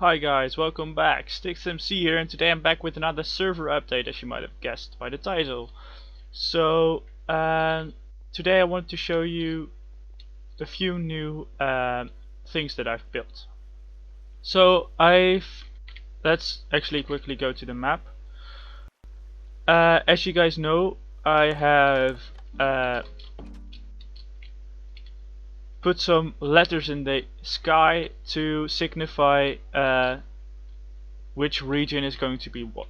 Hi guys, welcome back. StickzMC here, and today I'm back with another server update, as you might have guessed by the title. So, today I want to show you a few new things that I've built. So, let's actually quickly go to the map. As you guys know, I have put some letters in the sky to signify which region is going to be what.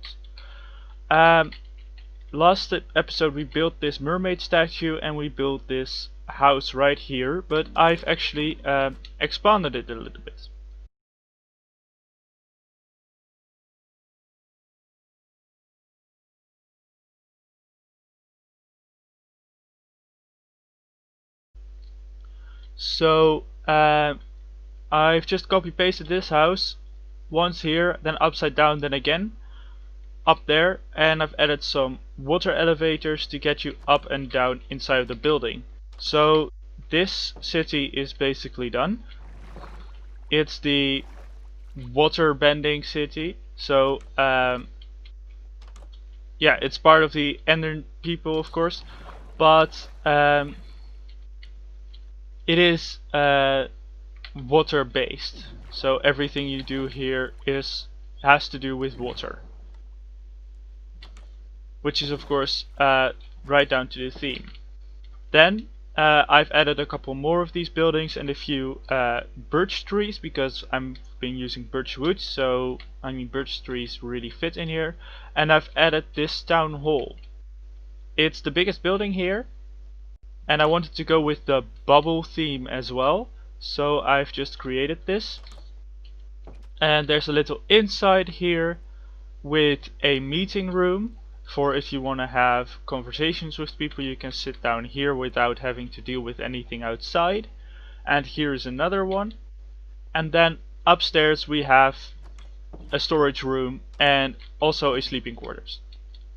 Last episode we built this mermaid statue and we built this house right here, but I've actually expanded it a little bit. So I've just copy pasted this house once here, then upside down, then again up there, and I've added some water elevators to get you up and down inside of the building. So this city is basically done. It's the water bending city. So yeah, it's part of the Ender people, of course, but it is water based. So everything you do here has to do with water, which is of course right down to the theme. Then I've added a couple more of these buildings and a few birch trees, because I'm been using birch wood, so I mean birch trees really fit in here. And I've added this town hall. It's the biggest building here, and I wanted to go with the bubble theme as well, so I've just created this. And there's a little inside here with a meeting room for if you want to have conversations with people. You can sit down here without having to deal with anything outside. And here is another one. And then upstairs we have a storage room and also a sleeping quarters.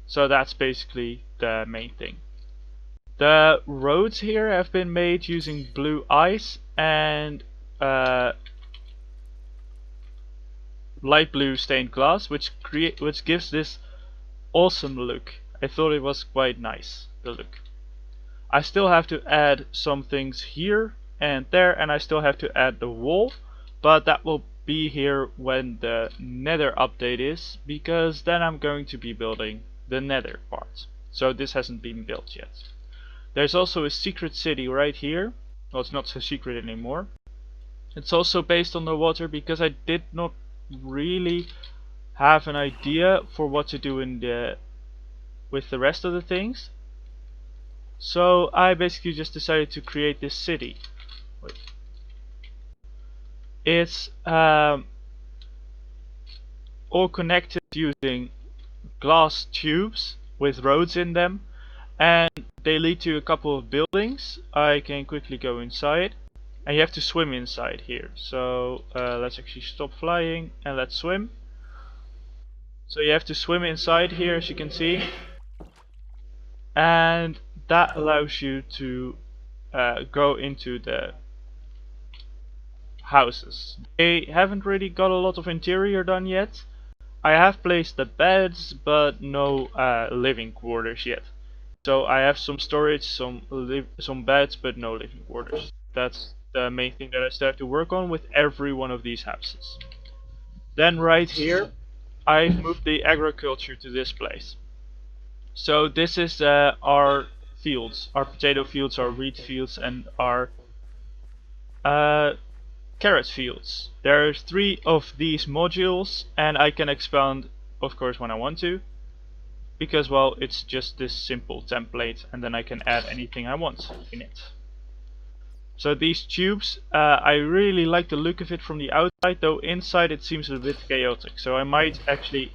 So that's basically the main thing. The roads here have been made using blue ice and light blue stained glass, which gives this awesome look. I thought it was quite nice, the look. I still have to add some things here and there, and I still have to add the wall, but that will be here when the nether update is, because then I'm going to be building the nether part. So this hasn't been built yet. There's also a secret city right here. Well, it's not so secret anymore. It's also based on the water, because I did not really have an idea for what to do with the rest of the things. So I basically just decided to create this city. Wait. It's all connected using glass tubes with roads in them, and they lead to a couple of buildings. I can quickly go inside, and you have to swim inside here. So let's actually stop flying and let's swim. So you have to swim inside here, as you can see, and that allows you to go into the houses. They haven't really got a lot of interior done yet. I have placed the beds, but no living quarters yet. So I have some storage, some beds, but no living quarters. That's the main thing that I still have to work on with every one of these houses. Then right here, I've moved the agriculture to this place. So this is our fields, our potato fields, our wheat fields, and our carrot fields. There are 3 of these modules, and I can expand, of course, when I want to, because, well, it's just this simple template, and then I can add anything I want in it. So these tubes, I really like the look of it from the outside, though inside it seems a bit chaotic, so I might actually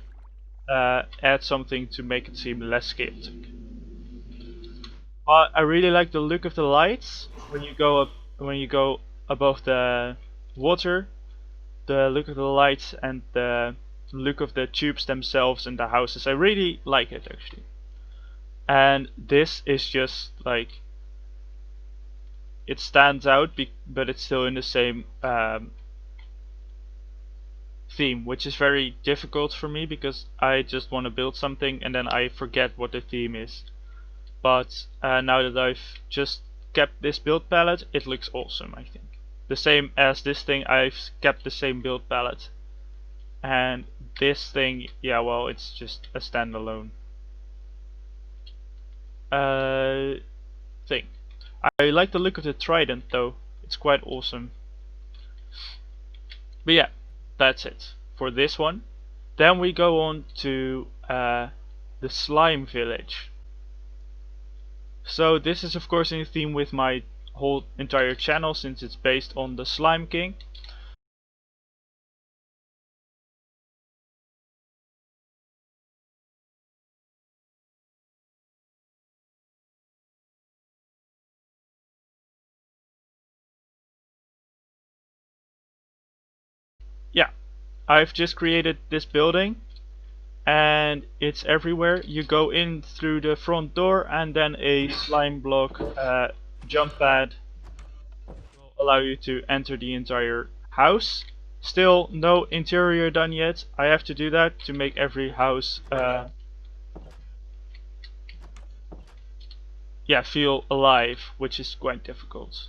add something to make it seem less chaotic. But I really like the look of the lights when you go above the water, the look of the lights and the look of the tubes themselves and the houses. I really like it, actually. And this is just like, it stands out, but it's still in the same theme, which is very difficult for me because I just want to build something and then I forget what the theme is. But now that I've just kept this build palette, it looks awesome, I think. The same as this thing, I've kept the same build palette. And this thing, yeah, well, it's just a standalone thing. I like the look of the trident though, it's quite awesome. But yeah, that's it for this one. Then we go on to the slime village. So this is of course in theme with my whole entire channel since it's based on the Slime King. Yeah, I've just created this building and it's everywhere. You go in through the front door and then a slime block jump pad will allow you to enter the entire house. Still no interior done yet. I have to do that to make every house yeah, feel alive, which is quite difficult.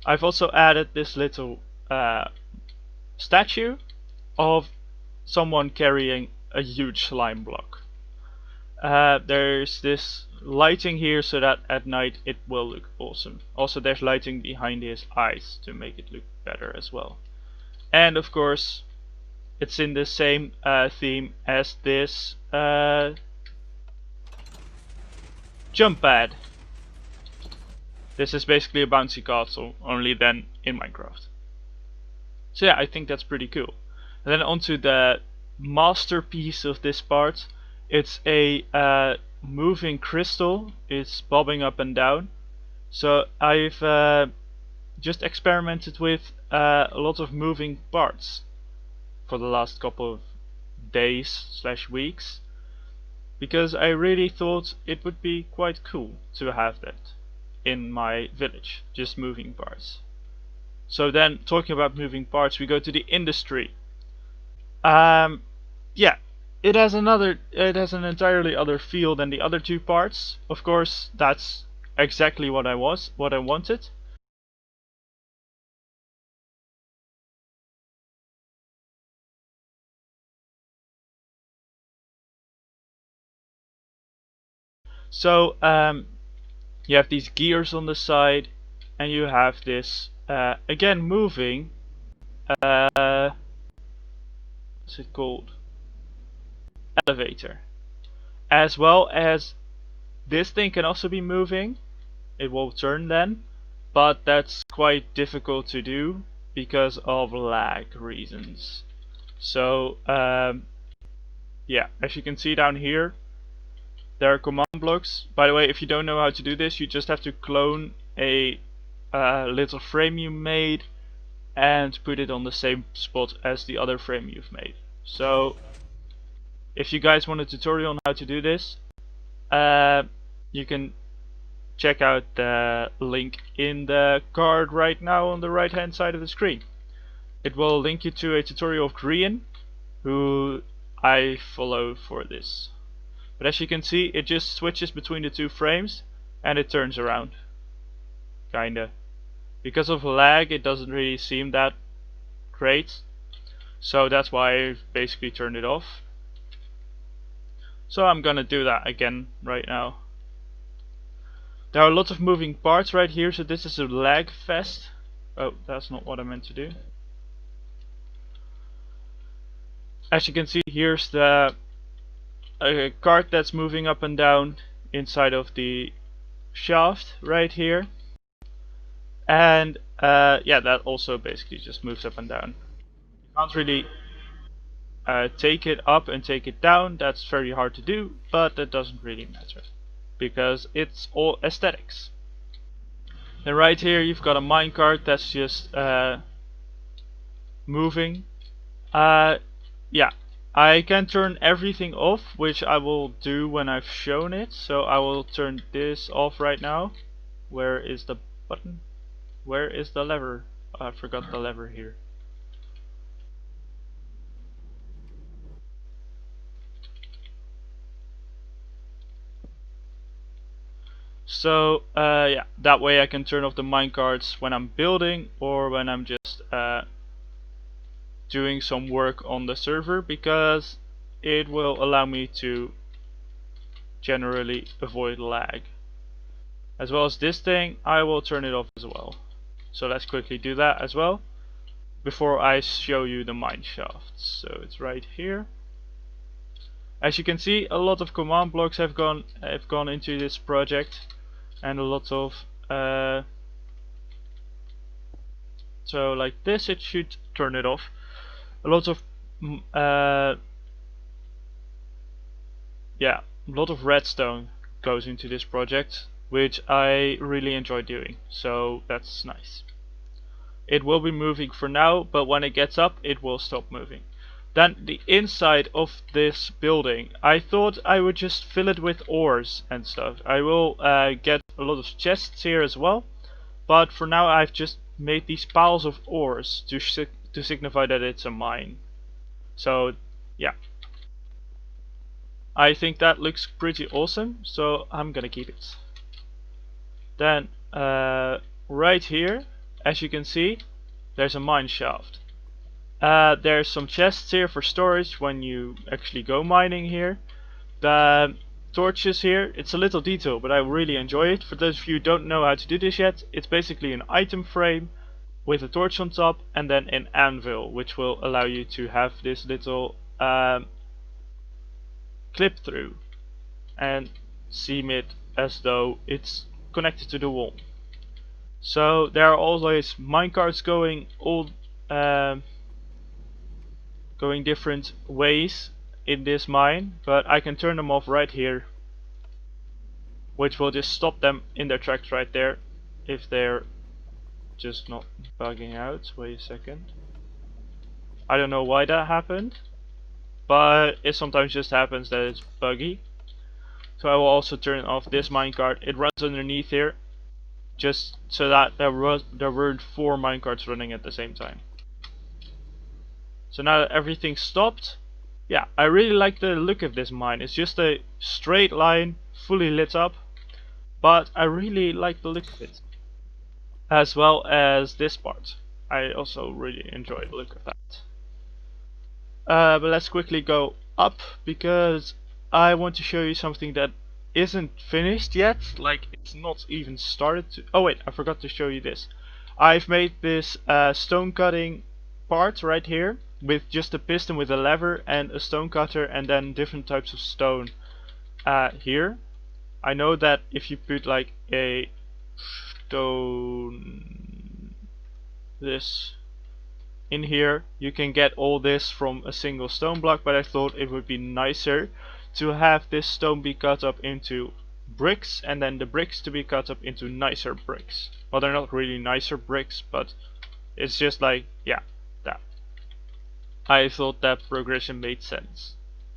I've also added this little statue of someone carrying a huge slime block. There's this lighting here so that at night it will look awesome. Also there's lighting behind his eyes to make it look better as well. And of course it's in the same theme as this jump pad. This is basically a bouncy castle, only then in Minecraft. So yeah, I think that's pretty cool. And then onto the masterpiece of this part. It's a moving crystal. It's bobbing up and down. So I've just experimented with a lot of moving parts for the last couple of days / weeks, because I really thought it would be quite cool to have that in my village, just moving parts. So then, talking about moving parts, we go to the industry. Yeah, it has an entirely other feel than the other two parts. Of course, that's exactly what I wanted. So you have these gears on the side, and you have this again moving. What's it called? Elevator. As well as this thing can also be moving. It will turn then, but that's quite difficult to do because of lag reasons. So yeah, as you can see down here, there are command blocks. By the way, if you don't know how to do this, you just have to clone a little frame you made and put it on the same spot as the other frame you've made. So if you guys want a tutorial on how to do this, you can check out the link in the card right now on the right hand side of the screen. It will link you to a tutorial of Grian, who I follow for this. But as you can see, it just switches between the two frames and it turns around. Kinda. Because of lag, it doesn't really seem that great. So that's why I basically turned it off. So I'm gonna do that again right now. There are a lot of moving parts right here, so this is a lag fest. Oh, that's not what I meant to do. As you can see, here's the cart that's moving up and down inside of the shaft right here. And yeah, that also basically just moves up and down. You can't really take it up and take it down. That's very hard to do, but that doesn't really matter because it's all aesthetics. And right here you've got a minecart that's just moving. Yeah, I can turn everything off, which I will do when I've shown it. So I will turn this off right now. Where is the button? Where is the lever? I forgot the lever here. So yeah, that way I can turn off the minecarts when I'm building or when I'm just doing some work on the server, because it will allow me to generally avoid lag. As well as this thing, I will turn it off as well. So let's quickly do that as well before I show you the mine shaft. So it's right here. As you can see, a lot of command blocks have gone into this project, and a lot of so like this, it should turn it off. A lot of yeah, a lot of redstone goes into this project, which I really enjoy doing, so that's nice. It will be moving for now, but when it gets up, it will stop moving. Then the inside of this building, I thought I would just fill it with ores and stuff. I will get a lot of chests here as well, but for now I've just made these piles of ores to signify that it's a mine. So yeah, I think that looks pretty awesome, so I'm gonna keep it. Then right here, as you can see, there's a mine shaft. There's some chests here for storage when you actually go mining here. The torches here, it's a little detail, but I really enjoy it. For those of you who don't know how to do this yet, it's basically an item frame with a torch on top and then an anvil, which will allow you to have this little clip through and seam it as though it's connected to the wall. So there are always minecarts going going different ways in this mine, but I can turn them off right here, which will just stop them in their tracks right there if they're just not bugging out. Wait a second. I don't know why that happened, but it sometimes just happens that it's buggy. So I will also turn off this minecart. It runs underneath here, just so that there weren't 4 minecarts running at the same time. So now that everything's stopped, yeah, I really like the look of this mine. It's just a straight line, fully lit up, but I really like the look of it. As well as this part. I also really enjoy the look of that. But let's quickly go up, because I want to show you something that isn't finished yet. Like, it's not even started to... Oh wait, I forgot to show you this. I've made this stone cutting part right here with just a piston with a lever and a stone cutter, and then different types of stone here. I know that if you put like a stone this in here, you can get all this from a single stone block, but I thought it would be nicer to have this stone be cut up into bricks, and then the bricks to be cut up into nicer bricks. Well, they're not really nicer bricks, but it's just like, yeah, that. I thought that progression made sense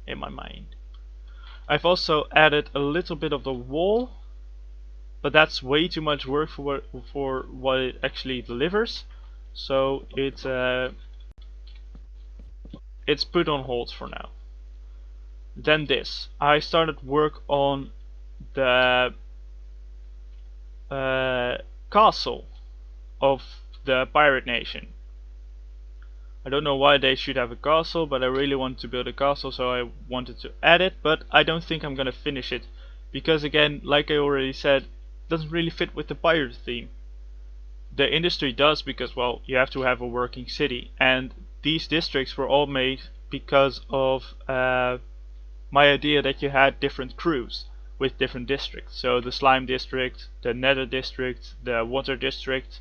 in my mind. I've also added a little bit of the wall, but that's way too much work for what it actually delivers. So it's put on hold for now. Then this, I started work on the castle of the pirate nation. I don't know why they should have a castle, but I really wanted to build a castle, so I wanted to add it, but I don't think I'm gonna finish it, because again, like I already said, it doesn't really fit with the pirate theme. The industry does, because, well, you have to have a working city, and these districts were all made because of my idea that you had different crews with different districts. So the slime district, the nether district, the water district,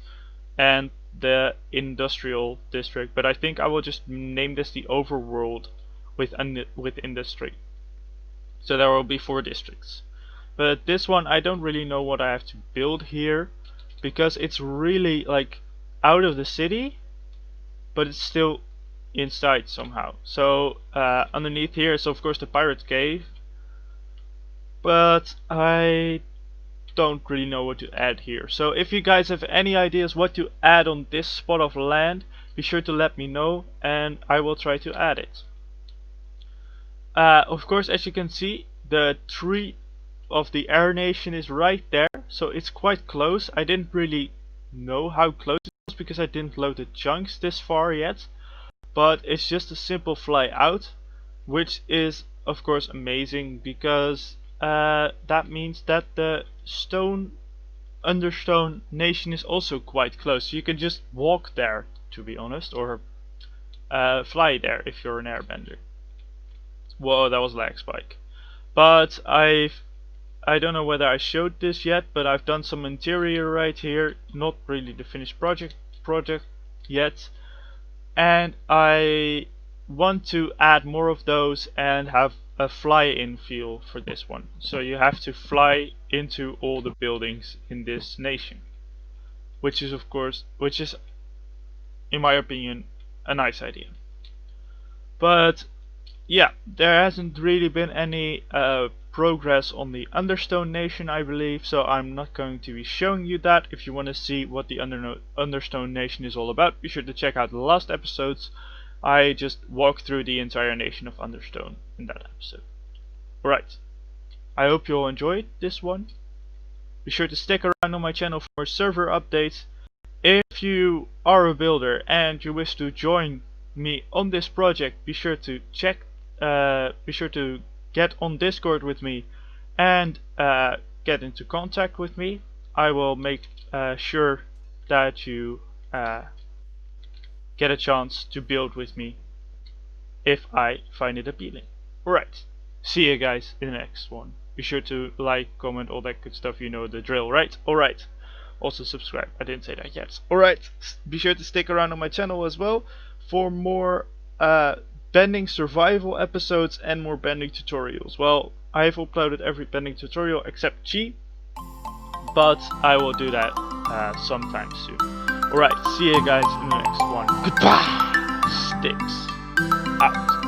and the industrial district. But I think I will just name this the overworld with industry. So there will be 4 districts. But this one, I don't really know what I have to build here, because it's really like out of the city, but it's still inside somehow. So underneath here is of course the pirate cave, but I don't really know what to add here. So if you guys have any ideas what to add on this spot of land, be sure to let me know and I will try to add it. Of course, as you can see, the tree of the air nation is right there, so it's quite close. I didn't really know how close it was because I didn't load the chunks this far yet, but it's just a simple fly out, which is of course amazing because that means that the Understone nation is also quite close. So you can just walk there, to be honest, or fly there if you're an airbender. Whoa, that was lag spike. But I don't know whether I showed this yet, but I've done some interior right here, not really the finished project yet, and I want to add more of those and have a fly-in feel for this one. So you have to fly into all the buildings in this nation, which is in my opinion a nice idea. But yeah, there hasn't really been any progress on the Understone nation, I believe, so I'm not going to be showing you that. If you want to see what the Understone nation is all about, be sure to check out the last episodes. I just walked through the entire nation of Understone in that episode. Alright, I hope you all enjoyed this one. Be sure to stick around on my channel for more server updates. If you are a builder and you wish to join me on this project, be sure to get on Discord with me and get into contact with me. I will make sure that you get a chance to build with me if I find it appealing. Alright, see you guys in the next one. Be sure to like, comment, all that good stuff, you know the drill, right? Alright, also subscribe, I didn't say that yet. Alright, be sure to stick around on my channel as well for more bending survival episodes and more bending tutorials. Well, I have uploaded every bending tutorial except G, but I will do that sometime soon. Alright, see you guys in the next one. Goodbye! Sticks out.